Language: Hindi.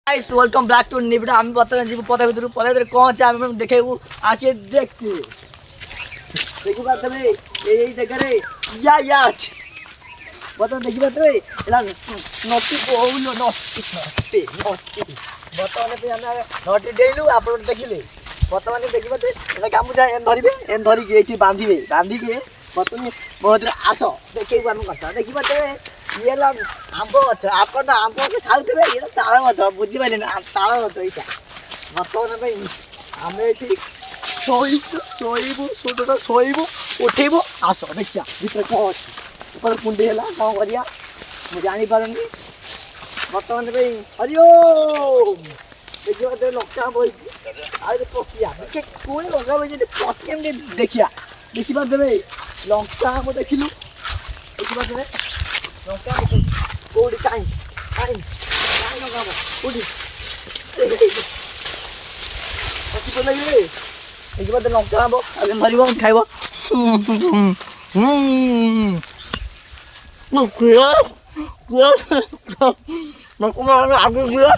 गाइस वेलकम बैक टू निविडा हम बता जी पता भीतर कौन छै हम देखेबू आसे देखते देखि बात रे एई जगह रे या अछि बता देखि बात रे एला नोटी बोलो नोटी बता ने पे हमरा नोटी देलु आपण देखिले बता माने देखि बात एला काम जा एन धरिबे एन धरि के एठी बांधी के बतनी बहुत आस देखेबू हम कथा देखि बात रे ये ला आंबो अच्छा आपन तो आंबो के खाउथबे ये ताळ अच्छा बुझि पाइले ना ताळ अच्छा इटा बतने भाई हमें ठीक सोइबो उठेबो आस देखिया भीतर को ऊपर कुंडी हला का करिया मु जानि पारनी बतने भाई हरिओम देखियो ते लोका बोई आरे पोसिया के कोई लोका बोई जे पोसियम दे देखिया देखि बात देबे लंका को देखिलु देखि बात देबे लंका कोडी काई लंका कोडी अच्छी तो लगी रे एक बार लंका बो अबे मरिबो खाइबो नो क्लियर क्लियर मैं को आगे गया